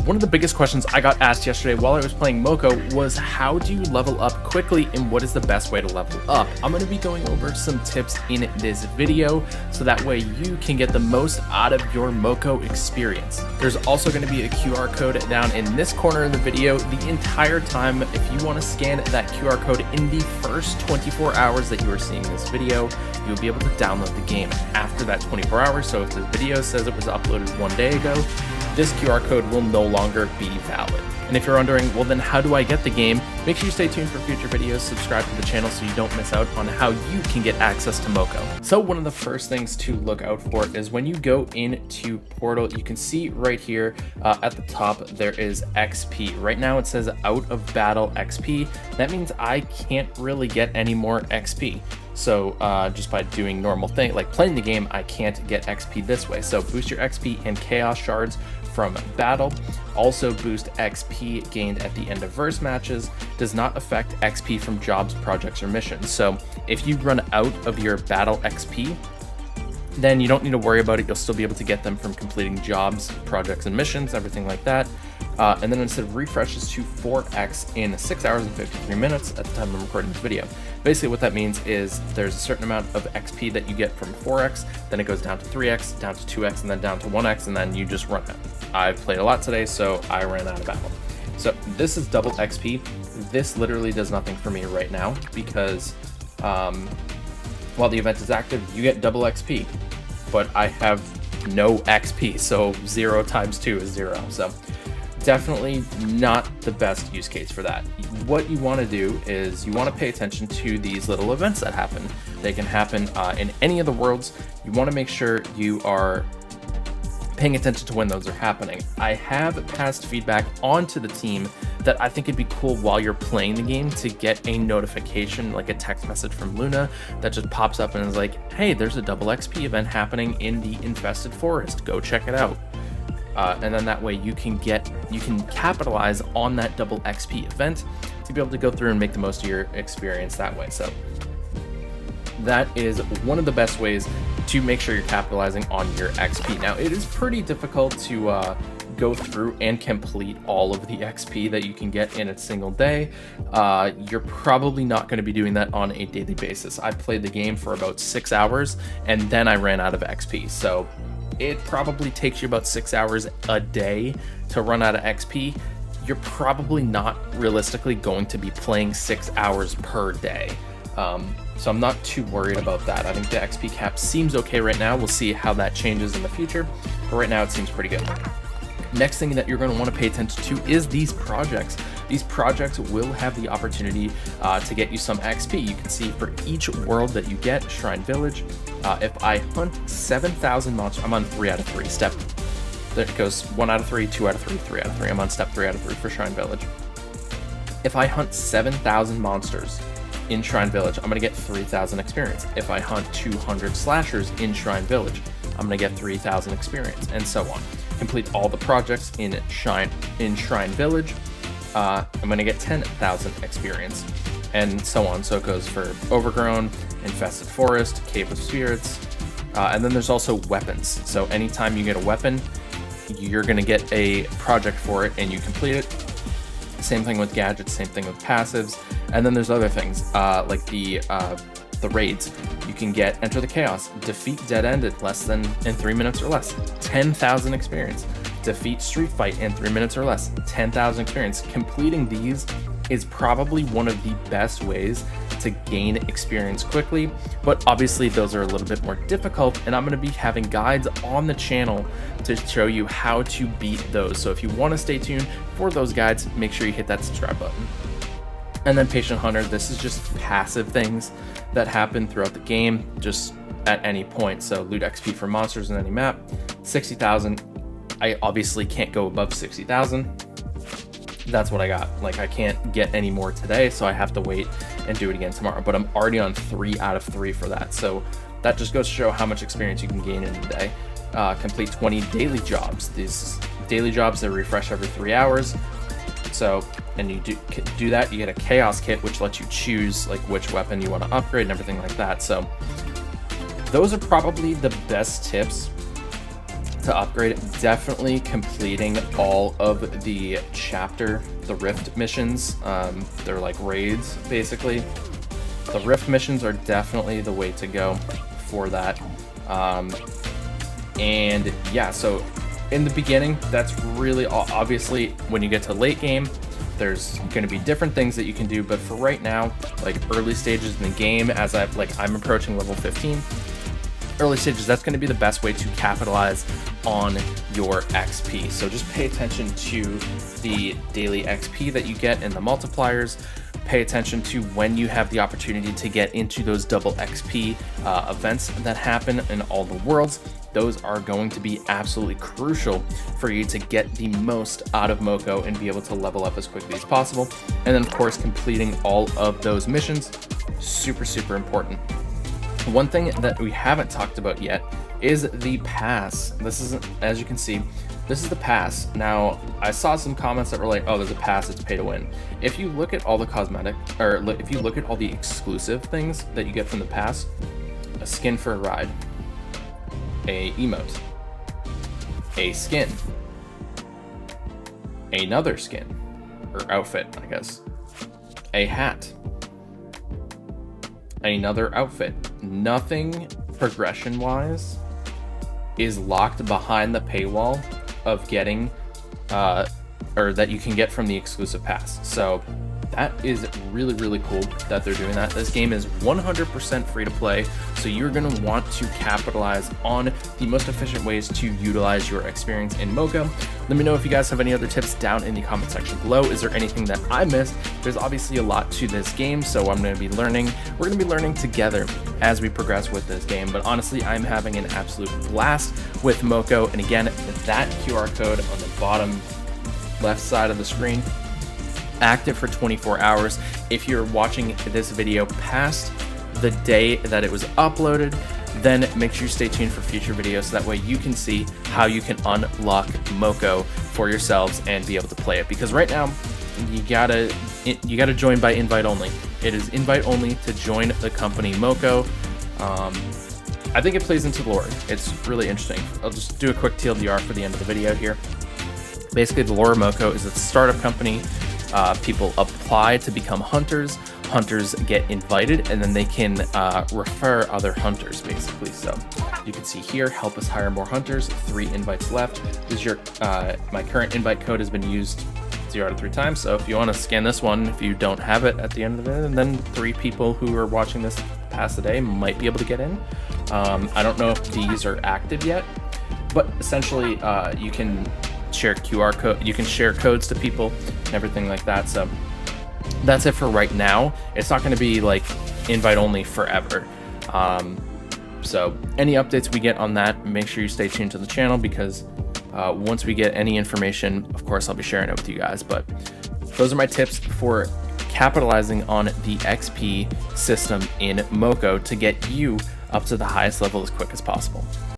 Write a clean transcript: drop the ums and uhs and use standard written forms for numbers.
one of the biggest questions I got asked yesterday while I was playing Moko was how do you level up quickly and what is the best way to level up? I'm going to be going over some tips in this video so that way you can get the most out of your Moko experience. There's also going to be a QR code down in this corner of the video the entire time. If you want to scan that QR code in the first 24 hours that you are seeing this video, you'll be able to download the game after that 24 hours. So if the video says it was uploaded 1 day ago, this QR code will no longer be valid. And if you're wondering, well then how do I get the game? Make sure you stay tuned for future videos, subscribe to the channel so you don't miss out on how you can get access to Moko. So one of the first things to look out for is when you go into Portal, you can see right here at the top, there is XP. Right now it says out of battle XP. That means I can't really get any more XP. So just by doing normal thing, like playing the game, I can't get XP this way. So boost your XP and Chaos Shards from battle. Also boost XP gained at the end of verse matches. Does not affect XP from jobs, projects, or missions. So if you run out of your battle XP, then you don't need to worry about it. You'll still be able to get them from completing jobs, projects, and missions, everything like that. And then instead refreshes to 4x in 6 hours and 53 minutes at the time of recording this video. Basically what that means is there's a certain amount of XP that you get from 4x, then it goes down to 3x, down to 2x, and then down to 1x, and then you just run out. I've played a lot today, so I ran out of battle. So this is double XP. This literally does nothing for me right now because while the event is active, you get double XP, but I have no XP, so 0 times 2 is 0. So definitely not the best use case for that. What you want to do is you want to pay attention to these little events that happen. They can happen in any of the worlds. You want to make sure you are paying attention to when those are happening. I have passed feedback onto the team that I think it'd be cool while you're playing the game to get a notification, like a text message from Luna that just pops up and is like, hey, there's a double XP event happening in the infested forest. Go check it out. And then that way you can capitalize on that double XP event to be able to go through and make the most of your experience that way. So that is one of the best ways to make sure you're capitalizing on your XP. Now it is pretty difficult to go through and complete all of the XP that you can get in a single day. You're probably not going to be doing that on a daily basis. I played the game for about 6 hours and then I ran out of XP. So it probably takes you about 6 hours a day to run out of XP. You're probably not realistically going to be playing 6 hours per day. So I'm not too worried about that. I think the XP cap seems okay right now. We'll see how that changes in the future, but right now it seems pretty good. Next thing that you're going to want to pay attention to is these projects. These projects will have the opportunity to get you some XP. You can see for each world that you get, Shrine Village, if I hunt 7,000 monsters, I'm on 3 out of 3 step. There it goes 1 out of 3, 2 out of 3, 3 out of 3. I'm on step 3 out of 3 for Shrine Village. If I hunt 7,000 monsters in Shrine Village, I'm going to get 3,000 experience. If I hunt 200 slashers in Shrine Village, I'm going to get 3,000 experience, and so on. Complete all the projects in Shrine Village, I'm going to get 10,000 experience, and so on. So it goes for Overgrown, Infested Forest, Cave of Spirits, and then there's also weapons. So anytime you get a weapon, you're going to get a project for it, and you complete it. Same thing with gadgets, same thing with passives, and then there's other things like the raids. You can get Enter the Chaos, defeat Dead End in 3 minutes or less, 10,000 experience. Defeat Street Fight in 3 minutes or less, 10,000 experience. Completing these is probably one of the best ways to gain experience quickly, but obviously those are a little bit more difficult, and I'm going to be having guides on the channel to show you how to beat those. So if you want to stay tuned for those guides, make sure you hit that subscribe button. And then Patient Hunter, this is just passive things that happen throughout the game, just at any point. So loot XP for monsters in any map, 60,000. I obviously can't go above 60,000. That's what I got. Like, I can't get any more today, so I have to wait and do it again tomorrow. But I'm already on 3 out of 3 for that. So that just goes to show how much experience you can gain in a day. Complete 20 daily jobs. These daily jobs, they refresh every 3 hours. So, and you do that, you get a Chaos Kit, which lets you choose like which weapon you want to upgrade and everything like that. So those are probably the best tips to upgrade, definitely completing all of the Rift missions. They're like raids, basically. The Rift missions are definitely the way to go for that. And yeah, so in the beginning, that's really obviously when you get to late game, there's going to be different things that you can do, but for right now, like early stages in the game, as I'm approaching level 15, early stages, that's going to be the best way to capitalize on your XP. So just pay attention to the daily XP that you get in the multipliers. Pay attention to when you have the opportunity to get into those double XP events that happen in all the worlds. Those are going to be absolutely crucial for you to get the most out of Moko and be able to level up as quickly as possible. And then of course, completing all of those missions, super, super important. One thing that we haven't talked about yet is the pass. This is, as you can see, this is the pass. Now, I saw some comments that were like, oh, there's a pass, it's pay to win. If you look at all the cosmetic, or if you look at all the exclusive things that you get from the pass, a skin for a ride, a emote, a skin, another skin, or outfit, I guess, a hat, another outfit. Nothing progression-wise is locked behind the paywall of getting, or that you can get from the exclusive pass. So that is really, really cool that they're doing that. This game is 100% free to play, so you're going to want to capitalize on the most efficient ways to utilize your experience in Moko. Let me know if you guys have any other tips down in the comment section below. Is there anything that I missed? There's obviously a lot to this game, so I'm going to be learning. We're going to be learning together as we progress with this game, but honestly, I'm having an absolute blast with Moko. And again, that QR code on the bottom left side of the screen, active for 24 hours. If you're watching this video past the day that it was uploaded, then make sure you stay tuned for future videos so that way you can see how you can unlock Moko for yourselves and be able to play it. Because right now, you gotta join by invite only. It is invite only to join the company Moko. I think it plays into the lore. It's really interesting. I'll just do a quick TLDR for the end of the video here. Basically, the lore of Moko is a startup company. People apply to become hunters. Hunters get invited, and then they can refer other hunters, basically. So you can see here, help us hire more hunters. 3 invites left. This is your my current invite code has been used 0 out of 3 times. So if you want to scan this one, if you don't have it at the end of it, and then 3 people who are watching this past the day might be able to get in. I don't know if these are active yet, but essentially you can share QR code, you can share codes to people and everything like that. So that's it for right now. It's not going to be like invite only forever. So any updates we get on that, make sure you stay tuned to the channel, because once we get any information, of course, I'll be sharing it with you guys. But those are my tips for capitalizing on the XP system in Moko to get you up to the highest level as quick as possible.